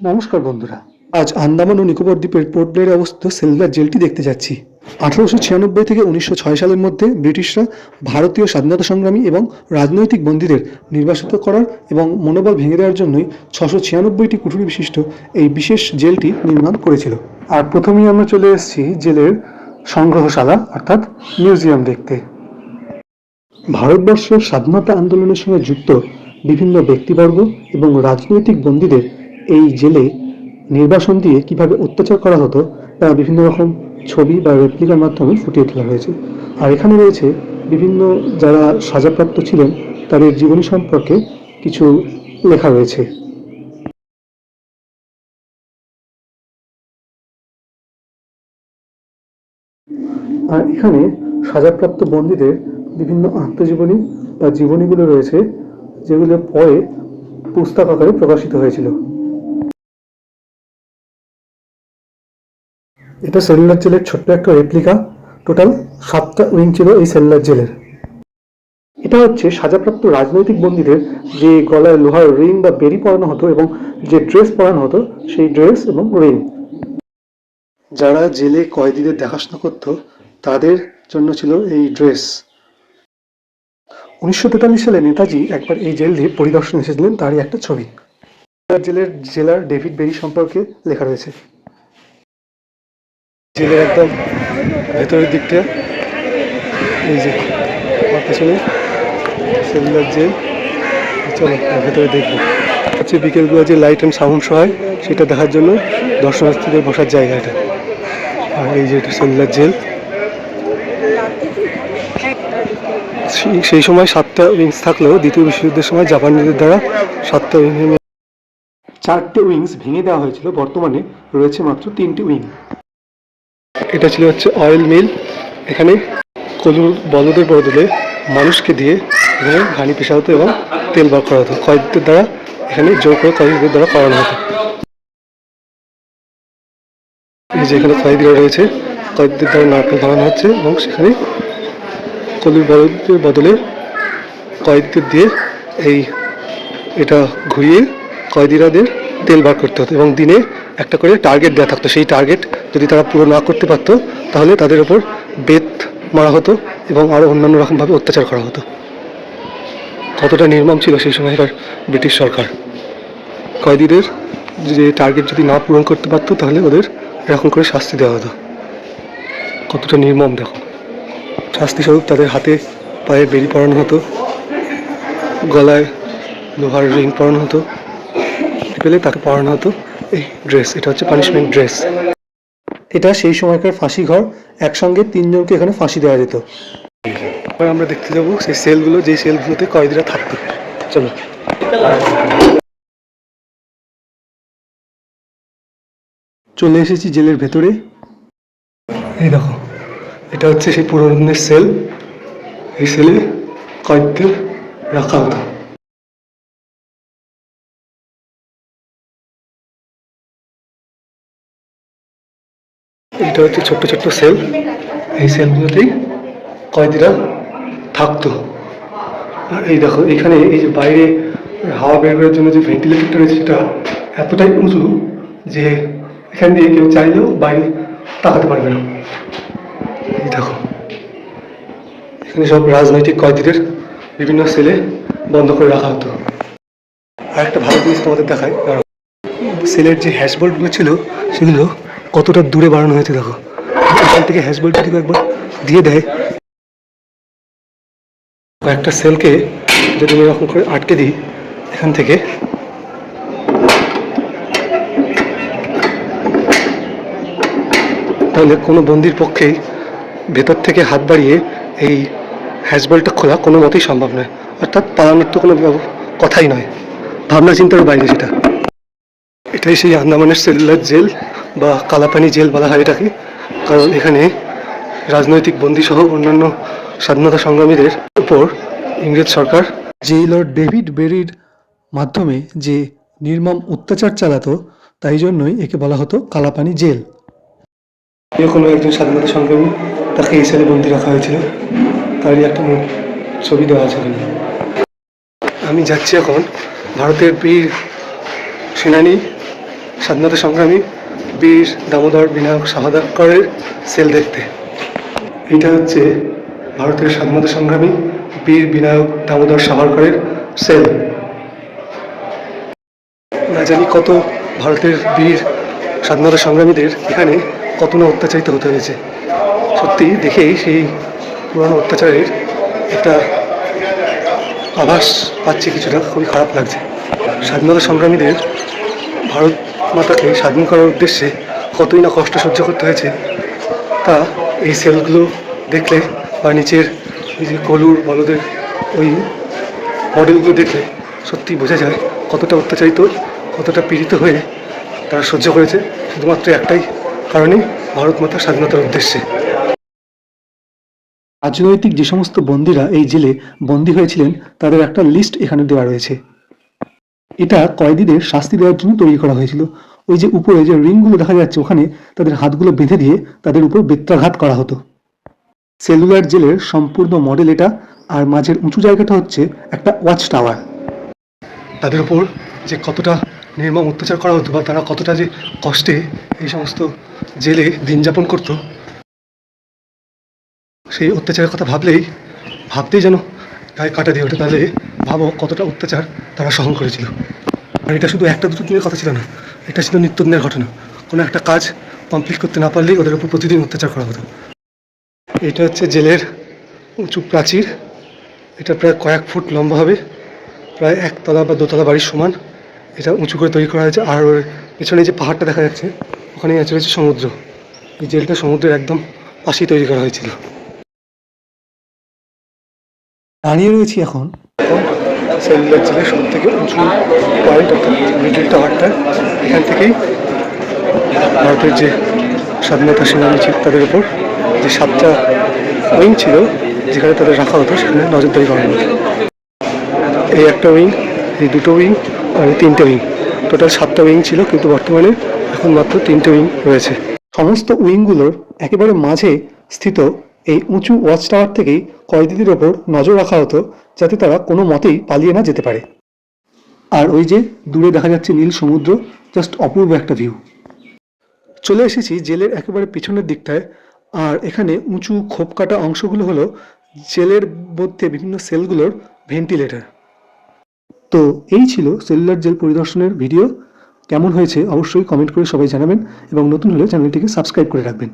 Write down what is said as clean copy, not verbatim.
নমস্কার বন্ধুরা, আজ আন্দামান ও নিকোবর দ্বীপের পোর্ট ব্লেয়ারে অবস্থিত সেলুলার জেলটি দেখতে যাচ্ছি। 1896 থেকে 1906 সালের মধ্যে ব্রিটিশরা ভারতীয় স্বাধীনতা সংগ্রামী এবং রাজনৈতিক বন্দীদের নির্বাসিত করার এবং মনোবল ভেঙে দেওয়ার জন্যই 696টি কুঠুরি বিশিষ্ট এই বিশেষ জেলটি নির্মাণ করেছিল। আর প্রথমেই আমরা চলে এসেছি জেলের সংগ্রহশালা অর্থাৎ মিউজিয়াম দেখতে। ভারতবর্ষের স্বাধীনতা আন্দোলনের সঙ্গে যুক্ত বিভিন্ন ব্যক্তিবর্গ এবং রাজনৈতিক বন্দীদের এই জেলে নির্বাসন দিয়ে কিভাবে অত্যাচার করা হতো তা বিভিন্ন রকম ছবি বা রেপ্লিকার মাধ্যমে ফুটিয়ে তোলা হয়েছে। আর এখানে রয়েছে বিভিন্ন যারা সাজাপ্রাপ্ত ছিলেন তাদের জীবনী সম্পর্কে কিছু লেখা রয়েছে। আর এখানে সাজাপ্রাপ্ত বন্দীদের বিভিন্ন আত্মজীবনী বা জীবনীগুলো রয়েছে, যেগুলো পরে পুস্তক আকারে প্রকাশিত হয়েছিল। এটা সেলুলার জেলের ছোট্ট একটা রেপ্লিকা। টোটাল 7টা উইং ছিল এই সেলুলার জেলের। এটা হচ্ছে সাজাপ্রাপ্ত রাজনৈতিক বন্দীদের যে গলায় লোহার রিং বা বেরি পরানো হতো এবং যে ড্রেস পরানো হতো সেই ড্রেস এবং রিং। যারা জেলে কয়েদিদের দেখাশোনা করত তাদের জন্য ছিল এই ড্রেস। 1943 সালে নেতাজি একবার এই জেল দিয়ে পরিদর্শন এসেছিলেন, তারই একটা ছবি। জেলের জেলার ডেভিড বেরি সম্পর্কে লেখা রয়েছে। জেলের একদম ভেতরের দিকটা এই যে আমার পেছনে সেলুলার জেল। চলো ভেতরে দেখবো। হচ্ছে বিকেলবেলা যে লাইট অ্যান্ড সাউন্ড শো হয় সেটা দেখার জন্য দর্শনার্থীদের বসার জায়গা এটা। আর এই যে এটা সেলুলার জেল। সেই সময় 7টা উইংস থাকলেও দ্বিতীয় বিশ্বযুদ্ধের সময় জাপানিদের দ্বারা 7টা উইংয়ের 4টে উইংস ভেঙে দেওয়া হয়েছিল। বর্তমানে রয়েছে মাত্র 3টি উইং। এটা ছিল হচ্ছে অয়েল মিল। এখানে কলুর বলদের বদলে মানুষকে দিয়ে এখানে ঘানি পেশা হতো এবং তেল বার করা হতো। কয়েদিদের দ্বারা এখানে জোর করে কয়েদিদের দ্বারা করানো হতো। এই যে এখানে কয়েদিরা রয়েছে, কয়েদিদের দ্বারা নারকেল ধরানো হচ্ছে এবং সেখানে কলুর বলদের বদলে কয়েদিদের দিয়ে এটা ঘুরিয়ে কয়েদিরাদের তেল বার করতে হতো এবং দিনে একটা করে টার্গেট দেওয়া থাকতো। সেই টার্গেট যদি তারা পুরো না করতে পারতো তাহলে তাদের ওপর বেত মারা হতো এবং আরও অন্যান্য রকমভাবে অত্যাচার করা হতো। কতটা নির্মম ছিল সেই সময়কার ব্রিটিশ সরকার। কয়েদিদের যে টার্গেট যদি না পূরণ করতে পারতো তাহলে ওদের এরকম করে শাস্তি দেওয়া হতো। কতটা নির্মম দেখো। শাস্তিস্বরূপ তাদের হাতে পায়ে বেরি পরানো হতো, গলায় লোহার রিং পরানো হতো, পেলে তাকে পরানো হতো এই ড্রেস। এটা হচ্ছে পানিশমেন্ট ড্রেস। এটা সেই সময়কার ফাঁসি ঘর। একসঙ্গে 3 জনকে এখানে ফাঁসি দেওয়া যেত। এবার আমরা দেখতে যাবো সেই সেলগুলো, যেই সেলগুলোতে কয়েদিরা থাকতো। চলো। চলে এসেছি জেলের ভেতরে। এই দেখো, এটা হচ্ছে সেই পুরোনো দিনের সেল। এই সেলে কয়েদিদের রাখা হতো। এটা হচ্ছে ছোট্ট ছোট্ট সেল। এই সেলগুলোতেই কয়েদিরা থাকতো। আর এই দেখো, এখানে এই যে বাইরে হাওয়া বের করার জন্য যে ভেন্টিলেটরটা রয়েছে সেটা এতটাই উঁচু যে এখান দিয়ে কেউ চাইলেও বাইরে তাকাতে পারবে না। এই দেখো, এখানে সব রাজনৈতিক কয়েদিদের বিভিন্ন সেলে বন্ধ করে রাখা হতো। আর একটা ভালো জিনিস তোমাদের দেখায়, সেলের যে হ্যাশবোল্টগুলো ছিল সেগুলো কতটা দূরে বাড়ানো হয়েছে দেখো। এখান থেকে হ্যাশবোল্ট যদি একবার দিয়ে দেয়, একটা সেলকে যদি আমি এরকম করে আটকে দিই এখান থেকে, তাহলে কোনো বন্দির পক্ষেই ভেতর থেকে হাত বাড়িয়ে এই হ্যাশবোল্টটা খোলা কোনো মতেই সম্ভব নয়। অর্থাৎ পালানোর তো কোনো কথাই নয়, ভাবনা চিন্তার বাইরে সেটা। এটাই সেই আন্দামানের সেলুলার জেল বা কালাপানি জেল বলা হয় এটাকে। কারণ এখানে রাজনৈতিক বন্দীসহ অন্যান্য স্বাধীনতা সংগ্রামীদের উপর ইংরেজ সরকার জেইলর ডেভিড বেরির মাধ্যমে যে নির্মম অত্যাচার চালাতো, তাই জন্যই একে বলা হতো কালাপানি জেল। কোনো একজন স্বাধীনতা সংগ্রামী, তাকে এই সেলে বন্দী রাখা হয়েছিল, তারই একটা ছবি দেওয়া আছে। আমি যাচ্ছি এখন ভারতের বীর সেনানী স্বাধীনতা সংগ্রামী বীর দামোদর বিনায়ক সাভারকরের সেল দেখতে। এটা হচ্ছে ভারতের স্বাধীনতা সংগ্রামী বীর বিনায়ক দামোদর সাভারকরের সেল। না জানি কত ভারতের বীর স্বাধীনতা সংগ্রামীদের এখানে কত না অত্যাচারিত হতে হয়েছে। সত্যি দেখেই সেই পুরনো অত্যাচারের একটা আভাস পাচ্ছি, কিছুটা খুবই খারাপ লাগছে। স্বাধীনতা সংগ্রামীদের ভারত মাতাকে স্বাধীন করার উদ্দেশ্যে কতই না কষ্ট সহ্য করতে হয়েছে, তা এই সেলগুলো দেখলে বা নিচের এই যে কলুর বলদের ওই মডেলগুলো দেখলে সত্যি বোঝা যায় কতটা অত্যাচারিত, কতটা পীড়িত হয়ে তারা সহ্য করেছে শুধুমাত্র একটাই কারণে, ভারত মাতার স্বাধীনতার উদ্দেশ্যে। রাজনৈতিক যে সমস্ত বন্দীরা এই জেলে বন্দী হয়েছিলেন তাদের একটা লিস্ট এখানে দেওয়া রয়েছে। এটা কয়েদিদের শাস্তি দেওয়ার জন্য তৈরি করা হয়েছিল। ওই যে উপরে যে রিংগুলো দেখা যাচ্ছে ওখানে তাদের হাতগুলো বেঁধে দিয়ে তাদের উপর বেত্রাঘাত করা হতো। সেলুলার জেলের সম্পূর্ণ মডেল এটা, আর মাঝের উঁচু জায়গাটা হচ্ছে একটা ওয়াচ টাওয়ার। তাদের উপর যে কতটা নির্মম অত্যাচার করা হতো বা তারা কতটা যে কষ্টে এই সমস্ত জেলে দিন যাপন করত, সেই অত্যাচারের কথা ভাবতেই যেন গায়ে কাটা দিয়ে ওঠে। তাহলে ভাবো কতটা অত্যাচার তারা সহন করেছিল। আর এটা শুধু একটা দুটো দিনের কথা ছিল না, এটা ছিল নিত্যদিনের ঘটনা। কোনো একটা কাজ কমপ্লিট করতে না পারলেই ওদের উপর প্রতিদিন অত্যাচার করা হতো। এটা হচ্ছে জেলের উঁচু প্রাচীর। এটা প্রায় কয়েক ফুট লম্বা হবে, প্রায় একতলা বা দোতলা বাড়ির সমান। এটা উঁচু করে তৈরি করা হয়েছে। আর ওর পেছনে যে পাহাড়টা দেখা যাচ্ছে ওখানেই আছে রয়েছে সমুদ্র। এই জেলটা সমুদ্রের একদম পাশেই তৈরি করা হয়েছিল। দাঁড়িয়ে রয়েছি এখন সেলুলার জেলের সব থেকে উঁচু পয়েন্ট, অর্থাৎ মিডল টাওয়ারটা। এখান থেকেই ভারতের যে স্বাধীনতা সেনানী ছিল তাদের উপর যে 7টা উইং ছিল যেখানে তাদের রাখা হতো, সেখানে নজরদারি করা হতো। এই একটা উইং, এই দুটো উইং আর এই 3টে উইং, টোটাল 7টা উইং ছিল, কিন্তু বর্তমানে এখন মাত্র 3টে উইং রয়েছে। সমস্ত উইংগুলোর একেবারে মাঝে স্থিত এই উঁচু ওয়াচ টাওয়ার থেকেই কয়েদিদের ওপর নজর রাখা হতো, যাতে তারা কোনো মতেই পালিয়ে না যেতে পারে। আর ওই যে দূরে দেখা যাচ্ছে নীল সমুদ্র, জাস্ট অপূর্ব একটা ভিউ। চলে এসেছি জেলের একেবারে পিছনের দিকটায়। আর এখানে উঁচু খোপ কাটা অংশগুলো হলো জেলের মধ্যে বিভিন্ন সেলগুলোর ভেন্টিলেটর। তো এই ছিল সেলুলার জেল পরিদর্শনের ভিডিও। কেমন হয়েছে অবশ্যই কমেন্ট করে সবাই জানাবেন, এবং নতুন হলে চ্যানেলটিকে সাবস্ক্রাইব করে রাখবেন।